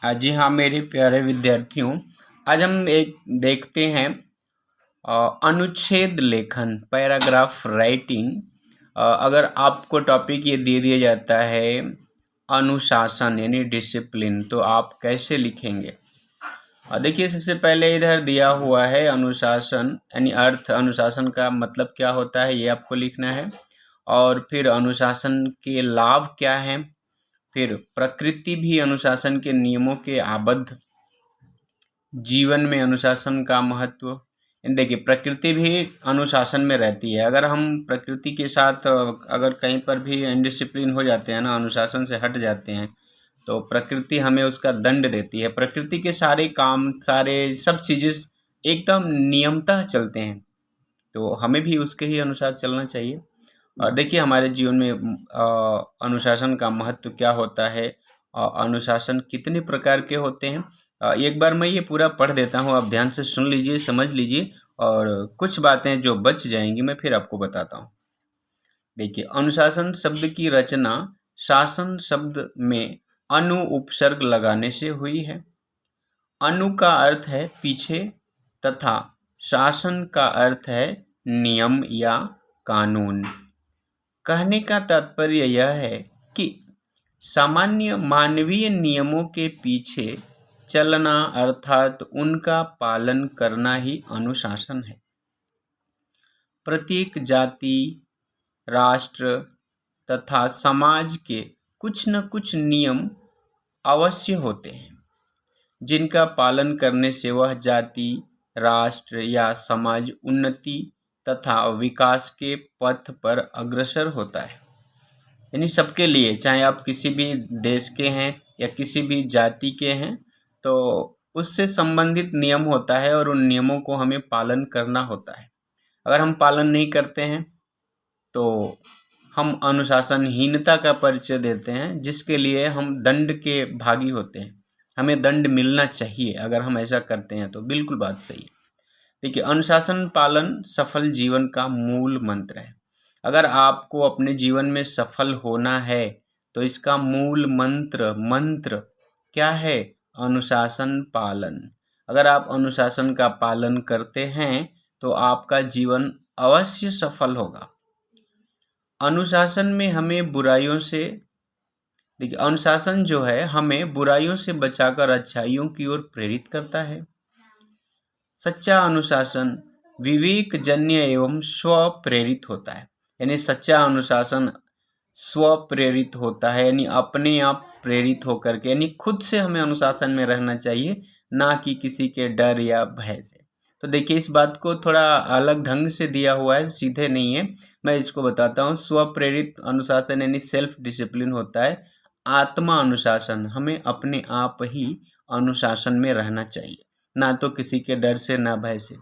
जी हाँ मेरे प्यारे विद्यार्थियों, आज हम एक देखते हैं अनुच्छेद लेखन, पैराग्राफ राइटिंग। अगर आपको टॉपिक ये दे दिया जाता है अनुशासन यानी डिसिप्लिन, तो आप कैसे लिखेंगे? देखिए, सबसे पहले इधर दिया हुआ है अनुशासन यानी अर्थ। अनुशासन का मतलब क्या होता है ये आपको लिखना है। और फिर अनुशासन के लाभ क्या हैं, फिर प्रकृति भी अनुशासन के नियमों के आबद्ध, जीवन में अनुशासन का महत्व। देखिए, प्रकृति भी अनुशासन में रहती है। अगर हम प्रकृति के साथ अगर कहीं पर भी इनडिसिप्लिन हो जाते हैं ना, अनुशासन से हट जाते हैं, तो प्रकृति हमें उसका दंड देती है। प्रकृति के सारे काम, सारे सब चीज़ें एकदम नियमतः चलते हैं, तो हमें भी उसके ही अनुसार चलना चाहिए। और देखिए, हमारे जीवन में अनुशासन का महत्व क्या होता है, अनुशासन कितने प्रकार के होते हैं। एक बार मैं ये पूरा पढ़ देता हूँ, आप ध्यान से सुन लीजिए, समझ लीजिए, और कुछ बातें जो बच जाएंगी मैं फिर आपको बताता हूँ। देखिए, अनुशासन शब्द की रचना शासन शब्द में अनु उपसर्ग लगाने से हुई है। अनु का अर्थ है पीछे तथा शासन का अर्थ है नियम या कानून। कहने का तात्पर्य यह है कि सामान्य मानवीय नियमों के पीछे चलना अर्थात उनका पालन करना ही अनुशासन है। प्रत्येक जाति, राष्ट्र तथा समाज के कुछ न कुछ नियम अवश्य होते हैं, जिनका पालन करने से वह जाति, राष्ट्र या समाज उन्नति तथा विकास के पथ पर अग्रसर होता है। यानी सबके लिए, चाहे आप किसी भी देश के हैं या किसी भी जाति के हैं, तो उससे संबंधित नियम होता है और उन नियमों को हमें पालन करना होता है। अगर हम पालन नहीं करते हैं तो हम अनुशासनहीनता का परिचय देते हैं, जिसके लिए हम दंड के भागी होते हैं। हमें दंड मिलना चाहिए अगर हम ऐसा करते हैं, तो बिल्कुल बात सही है। देखिए, अनुशासन पालन सफल जीवन का मूल मंत्र है। अगर आपको अपने जीवन में सफल होना है तो इसका मूल मंत्र क्या है? अनुशासन पालन। अगर आप अनुशासन का पालन करते हैं तो आपका जीवन अवश्य सफल होगा। अनुशासन में हमें बुराइयों से, देखिए, अनुशासन जो है हमें बुराइयों से बचाकर अच्छाइयों की ओर प्रेरित करता है। सच्चा अनुशासन विवेक जन्य एवं स्व प्रेरित होता है। यानी सच्चा अनुशासन स्व प्रेरित होता है, यानी अपने आप प्रेरित होकर के, यानी खुद से हमें अनुशासन में रहना चाहिए, ना कि किसी के डर या भय से। तो देखिए, इस बात को थोड़ा अलग ढंग से दिया हुआ है, सीधे नहीं है, मैं इसको बताता हूँ। स्व प्रेरित अनुशासन यानी सेल्फ डिसिप्लिन होता है। आत्मा अनुशासन, हमें अपने आप ही अनुशासन में रहना चाहिए, ना तो किसी के डर से, ना भय से।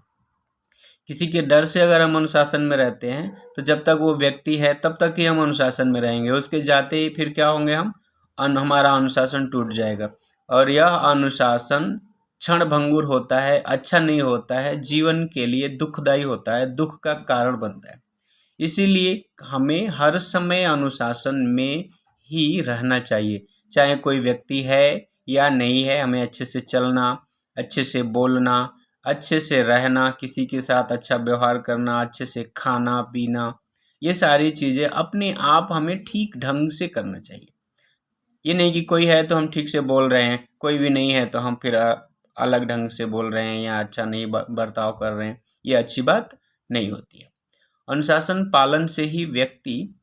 किसी के डर से अगर हम अनुशासन में रहते हैं तो जब तक वो व्यक्ति है तब तक ही हम अनुशासन में रहेंगे, उसके जाते ही फिर क्या होंगे हम, हमारा अनुशासन टूट जाएगा। और यह अनुशासन क्षणभंगुर होता है, अच्छा नहीं होता है, जीवन के लिए दुखदायी होता है, दुख का कारण बनता है। इसीलिए हमें हर समय अनुशासन में ही रहना चाहिए, चाहे कोई व्यक्ति है या नहीं है। हमें अच्छे से चलना, अच्छे से बोलना, अच्छे से रहना, किसी के साथ अच्छा व्यवहार करना, अच्छे से खाना पीना, ये सारी चीज़ें अपने आप हमें ठीक ढंग से करना चाहिए। ये नहीं कि कोई है तो हम ठीक से बोल रहे हैं, कोई भी नहीं है तो हम फिर अलग ढंग से बोल रहे हैं या अच्छा नहीं बर्ताव कर रहे हैं, ये अच्छी बात नहीं होती है। अनुशासन पालन से ही व्यक्ति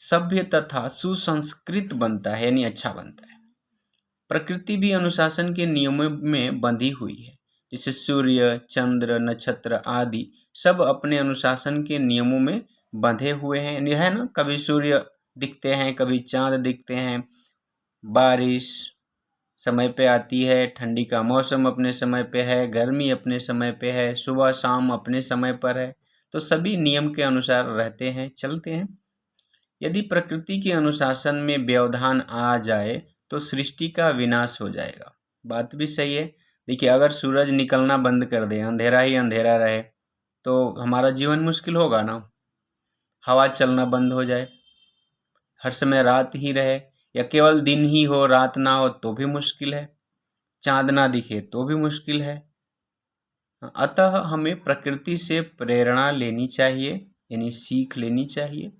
सभ्य तथा सुसंस्कृत बनता है, यानी अच्छा बनता है। प्रकृति भी अनुशासन के नियमों में बंधी हुई है। जैसे सूर्य, चंद्र, नक्षत्र आदि सब अपने अनुशासन के नियमों में बंधे हुए हैं। यह है ना, कभी सूर्य दिखते हैं, कभी चांद दिखते हैं, बारिश समय पे आती है, ठंडी का मौसम अपने समय पे है, गर्मी अपने समय पे है, सुबह शाम अपने समय पर है। तो सभी नियम के अनुसार रहते हैं, चलते हैं। यदि प्रकृति के अनुशासन में व्यवधान आ जाए तो सृष्टि का विनाश हो जाएगा। बात भी सही है। देखिए, अगर सूरज निकलना बंद कर दे, अंधेरा ही अंधेरा रहे, तो हमारा जीवन मुश्किल होगा ना। हवा चलना बंद हो जाए, हर समय रात ही रहे, या केवल दिन ही हो रात ना हो, तो भी मुश्किल है। चाँद ना दिखे तो भी मुश्किल है। अतः हमें प्रकृति से प्रेरणा लेनी चाहिए, यानी सीख लेनी चाहिए।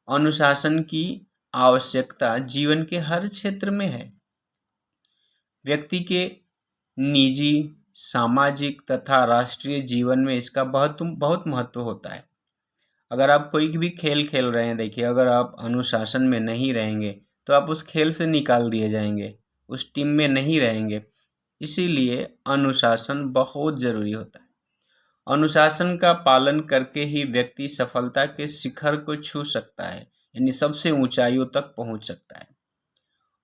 अनुशासन की आवश्यकता जीवन के हर क्षेत्र में है। व्यक्ति के निजी, सामाजिक तथा राष्ट्रीय जीवन में इसका बहुत महत्व होता है। अगर आप कोई भी खेल खेल रहे हैं, देखिए अगर आप अनुशासन में नहीं रहेंगे तो आप उस खेल से निकाल दिए जाएंगे, उस टीम में नहीं रहेंगे। इसीलिए अनुशासन बहुत ज़रूरी होता है। अनुशासन का पालन करके ही व्यक्ति सफलता के शिखर को छू सकता है, यानी सबसे ऊंचाइयों तक पहुंच सकता है।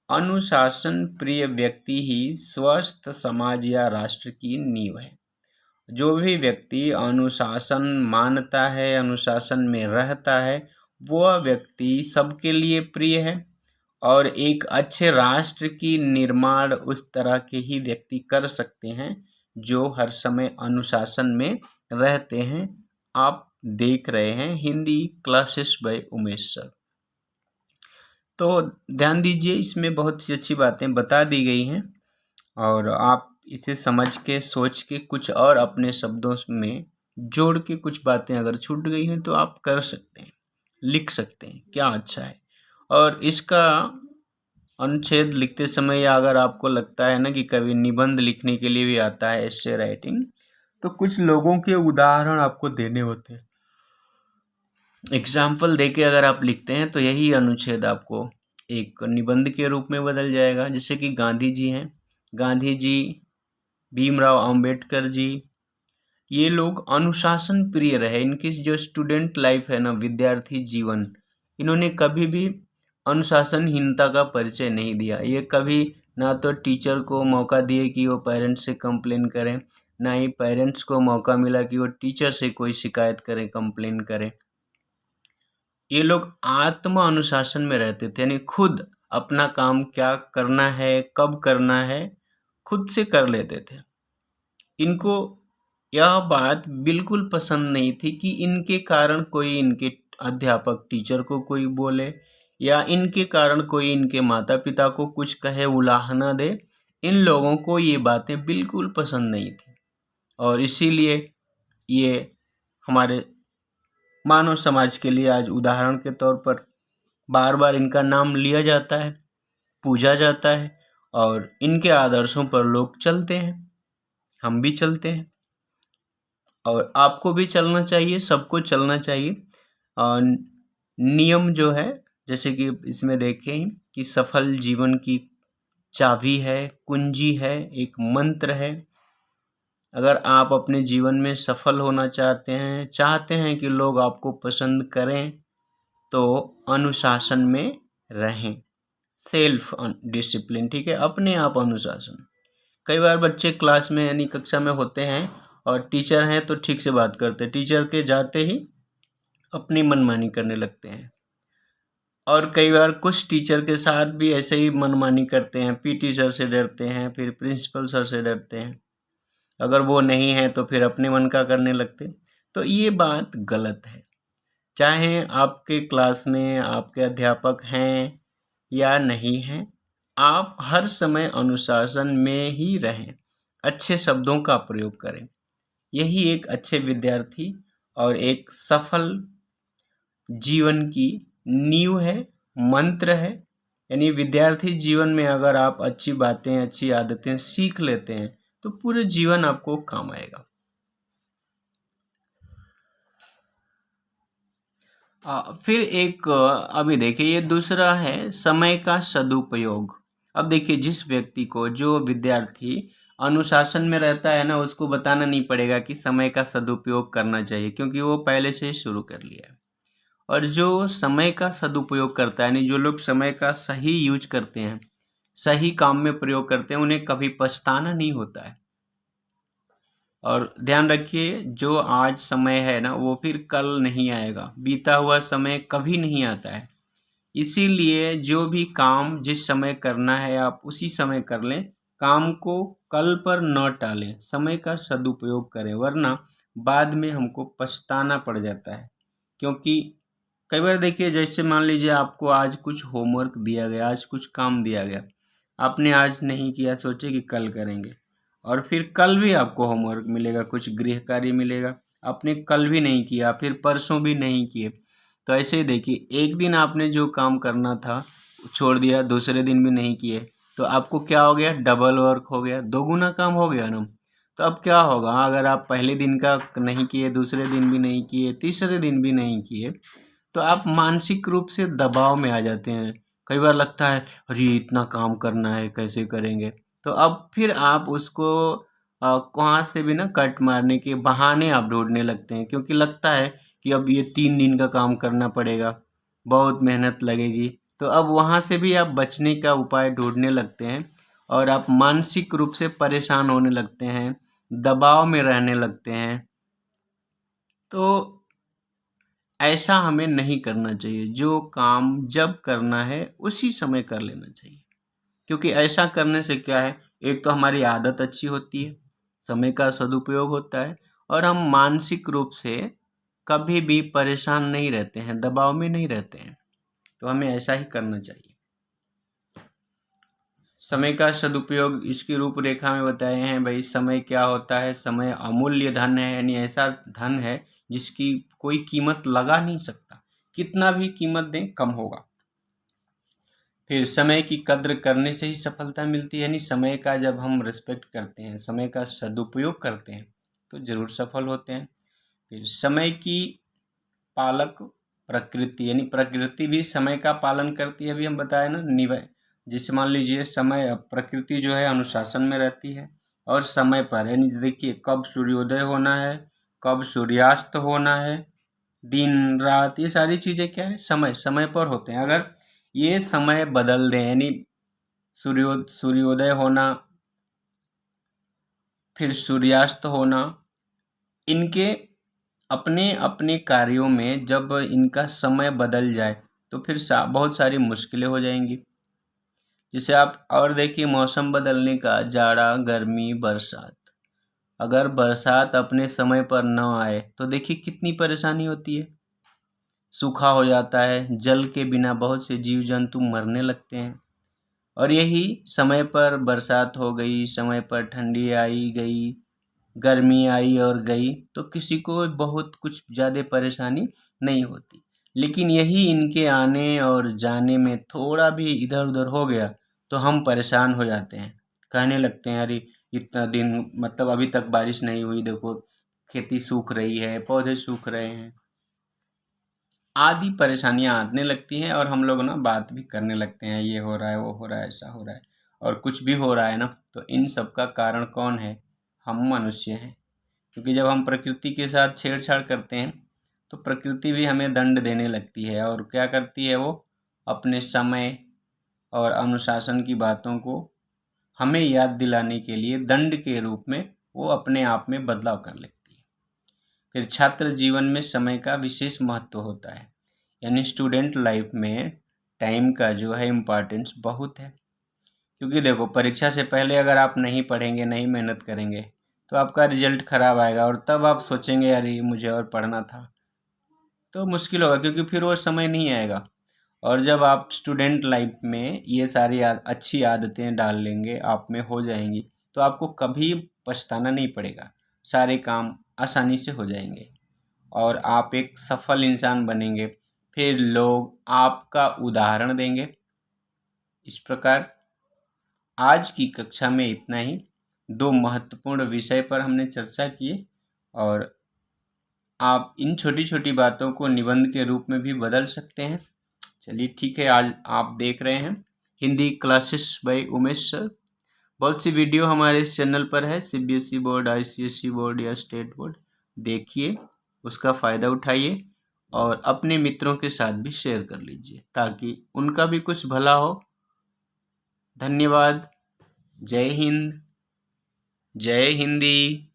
अनुशासन प्रिय व्यक्ति ही स्वस्थ समाज या राष्ट्र की नींव है। जो भी व्यक्ति अनुशासन मानता है, अनुशासन में रहता है, वह व्यक्ति सबके लिए प्रिय है और एक अच्छे राष्ट्र की निर्माण उस तरह के ही व्यक्ति कर सकते हैं जो हर समय अनुशासन में रहते हैं। आप देख रहे हैं Hindi classes bye Umesh sir. तो ध्यान दीजिए, इसमें बहुत सी अच्छी बातें बता दी गई हैं और आप इसे समझ के सोच के कुछ और अपने शब्दों में जोड़ के कुछ बातें अगर छूट गई हैं तो आप कर सकते हैं, लिख सकते हैं, क्या अच्छा है। और इसका अनुच्छेद लिखते समय या अगर आपको लगता है ना कि कभी निबंध लिखने के लिए भी आता है, एस्से राइटिंग, तो कुछ लोगों के उदाहरण आपको देने होते हैं। एग्जाम्पल देके अगर आप लिखते हैं तो यही अनुच्छेद आपको एक निबंध के रूप में बदल जाएगा। जैसे कि गांधी जी हैं, गांधी जी, भीमराव अंबेडकर जी, ये लोग अनुशासन प्रिय रहे। इनकी जो स्टूडेंट लाइफ है ना, विद्यार्थी जीवन, इन्होंने कभी भी अनुशासनहीनता का परिचय नहीं दिया। ये कभी ना तो टीचर को मौका दिए कि वो पेरेंट्स से कंप्लेन करें, ना ही पेरेंट्स को मौका मिला कि वो टीचर से कोई शिकायत करें, कंप्लेन करें। ये लोग आत्म अनुशासन में रहते थे, यानी खुद अपना काम क्या करना है, कब करना है, खुद से कर लेते थे। इनको यह बात बिल्कुल पसंद नहीं थी कि इनके कारण कोई इनके अध्यापक टीचर को कोई बोले या इनके कारण कोई इनके माता पिता को कुछ कहे, उलाहना दे। इन लोगों को ये बातें बिल्कुल पसंद नहीं थी और इसीलिए ये हमारे मानव समाज के लिए आज उदाहरण के तौर पर बार बार इनका नाम लिया जाता है, पूजा जाता है और इनके आदर्शों पर लोग चलते हैं। हम भी चलते हैं और आपको भी चलना चाहिए, सबको चलना चाहिए। नियम जो है, जैसे कि इसमें देखें कि सफल जीवन की चाबी है, कुंजी है, एक मंत्र है। अगर आप अपने जीवन में सफल होना चाहते हैं कि लोग आपको पसंद करें, तो अनुशासन में रहें, सेल्फ डिसिप्लिन, ठीक है, अपने आप अनुशासन। कई बार बच्चे क्लास में यानी कक्षा में होते हैं और टीचर हैं तो ठीक से बात करते हैं, टीचर के जाते ही अपनी मनमानी करने लगते हैं। और कई बार कुछ टीचर के साथ भी ऐसे ही मनमानी करते हैं, पीटी सर से डरते हैं, फिर प्रिंसिपल सर से डरते हैं। अगर वो नहीं है तो फिर अपने मन का करने लगते। तो ये बात गलत है। चाहे आपके क्लास में आपके अध्यापक हैं या नहीं हैं, आप हर समय अनुशासन में ही रहें, अच्छे शब्दों का प्रयोग करें। यही एक अच्छे विद्यार्थी और एक सफल जीवन की नींव है, मंत्र है। यानी विद्यार्थी जीवन में अगर आप अच्छी बातें, अच्छी आदतें सीख लेते हैं तो पूरे जीवन आपको काम आएगा। फिर एक अभी देखिए, ये दूसरा है समय का सदुपयोग। अब देखिए, जिस व्यक्ति को, जो विद्यार्थी अनुशासन में रहता है ना, उसको बताना नहीं पड़ेगा कि समय का सदुपयोग करना चाहिए, क्योंकि वो पहले से ही शुरू कर लिया है। और जो समय का सदुपयोग करता है, यानी जो लोग समय का सही यूज करते हैं, सही काम में प्रयोग करते हैं, उन्हें कभी पछताना नहीं होता है। और ध्यान रखिए, जो आज समय है ना, वो फिर कल नहीं आएगा। बीता हुआ समय कभी नहीं आता है। इसीलिए जो भी काम जिस समय करना है, आप उसी समय कर लें। काम को कल पर न टालें, समय का सदुपयोग करें, वरना बाद में हमको पछताना पड़ जाता है। क्योंकि कई बार देखिए, जैसे मान लीजिए आपको आज कुछ होमवर्क दिया गया, आज कुछ काम दिया गया, आपने आज नहीं किया, सोचे कि कल करेंगे, और फिर कल भी आपको होमवर्क मिलेगा, कुछ गृह कार्य मिलेगा, आपने कल भी नहीं किया, फिर परसों भी नहीं किए। तो ऐसे ही देखिए, एक दिन आपने जो काम करना था छोड़ दिया, दूसरे दिन भी नहीं किए, तो आपको क्या हो गया, डबल वर्क हो गया, दोगुना काम हो गया ना। तो अब क्या होगा, अगर आप पहले दिन का नहीं किए, दूसरे दिन भी नहीं किए, तीसरे दिन भी नहीं किए, तो आप मानसिक रूप से दबाव में आ जाते हैं। कई बार लगता है अरे इतना काम करना है, कैसे करेंगे। तो अब फिर आप उसको वहाँ से भी ना कट मारने के बहाने आप ढूंढने लगते हैं, क्योंकि लगता है कि अब ये 3 दिन का काम करना पड़ेगा, बहुत मेहनत लगेगी। तो अब वहाँ से भी आप बचने का उपाय ढूंढने लगते हैं, और आप मानसिक रूप से परेशान होने लगते हैं, दबाव में रहने लगते हैं। तो ऐसा हमें नहीं करना चाहिए। जो काम जब करना है उसी समय कर लेना चाहिए, क्योंकि ऐसा करने से क्या है, एक तो हमारी आदत अच्छी होती है, समय का सदुपयोग होता है, और हम मानसिक रूप से कभी भी परेशान नहीं रहते हैं, दबाव में नहीं रहते हैं। तो हमें ऐसा ही करना चाहिए। समय का सदुपयोग इसकी रूपरेखा में बताए हैं भाई। समय क्या होता है, समय अमूल्य धन है, यानी ऐसा धन है जिसकी कोई कीमत लगा नहीं सकता, कितना भी कीमत दें कम होगा। फिर समय की कद्र करने से ही सफलता मिलती है, यानी समय का जब हम रिस्पेक्ट करते हैं, समय का सदुपयोग करते हैं, तो जरूर सफल होते हैं। फिर समय की पालक प्रकृति, यानी प्रकृति भी समय का पालन करती है। अभी हम बताए ना, निवय, जिसे मान लीजिए समय, प्रकृति जो है अनुशासन में रहती है और समय पर, यानी देखिए कब सूर्योदय होना है, कब सूर्यास्त होना है, दिन रात, ये सारी चीजें क्या है, समय समय पर होते हैं। अगर ये समय बदल दें, यानी सूर्योदय होना, फिर सूर्यास्त होना, इनके अपने अपने कार्यों में जब इनका समय बदल जाए, तो फिर बहुत सारी मुश्किलें हो जाएंगी। जैसे आप और देखिए, मौसम बदलने का, जाड़ा, गर्मी, बरसात, अगर बरसात अपने समय पर न आए तो देखिए कितनी परेशानी होती है, सूखा हो जाता है, जल के बिना बहुत से जीव जंतु मरने लगते हैं। और यही समय पर बरसात हो गई, समय पर ठंडी आई गई, गर्मी आई और गई, तो किसी को बहुत कुछ ज़्यादा परेशानी नहीं होती। लेकिन यही इनके आने और जाने में थोड़ा भी इधर उधर हो गया तो हम परेशान हो जाते हैं, कहने लगते हैं अरे इतना दिन, मतलब अभी तक बारिश नहीं हुई, देखो खेती सूख रही है, पौधे सूख रहे हैं, आदि परेशानियां आने लगती हैं, और हम लोग ना बात भी करने लगते हैं, ये हो रहा है, वो हो रहा है, ऐसा हो रहा है। और कुछ भी हो रहा है ना, तो इन सब का कारण कौन है, हम मनुष्य हैं। क्योंकि जब हम प्रकृति के साथ छेड़छाड़ करते हैं तो प्रकृति भी हमें दंड देने लगती है, और क्या करती है वो, अपने समय और अनुशासन की बातों को हमें याद दिलाने के लिए दंड के रूप में वो अपने आप में बदलाव कर लेती है। फिर छात्र जीवन में समय का विशेष महत्व होता है, यानी स्टूडेंट लाइफ में टाइम का जो है इम्पोर्टेंस बहुत है। क्योंकि देखो, परीक्षा से पहले अगर आप नहीं पढ़ेंगे, नहीं मेहनत करेंगे, तो आपका रिजल्ट खराब आएगा, और तब आप सोचेंगे अरे मुझे और पढ़ना था, तो मुश्किल होगा, क्योंकि फिर वो समय नहीं आएगा। और जब आप स्टूडेंट लाइफ में ये सारी अच्छी आदतें डाल लेंगे, आप में हो जाएंगी, तो आपको कभी पछताना नहीं पड़ेगा, सारे काम आसानी से हो जाएंगे, और आप एक सफल इंसान बनेंगे। फिर लोग आपका उदाहरण देंगे। इस प्रकार आज की कक्षा में इतना ही। 2 महत्वपूर्ण विषय पर हमने चर्चा की, और आप इन छोटी छोटी बातों को निबंध के रूप में भी बदल सकते हैं। चलिए ठीक है, आज आप देख रहे हैं Hindi classes bye Umesh sir. बहुत सी वीडियो हमारे इस चैनल पर है, सीबीएसई बोर्ड, आईसीएसई बोर्ड या स्टेट बोर्ड। देखिए, उसका फ़ायदा उठाइए, और अपने मित्रों के साथ भी शेयर कर लीजिए, ताकि उनका भी कुछ भला हो। धन्यवाद। जय हिंद, जय हिंदी।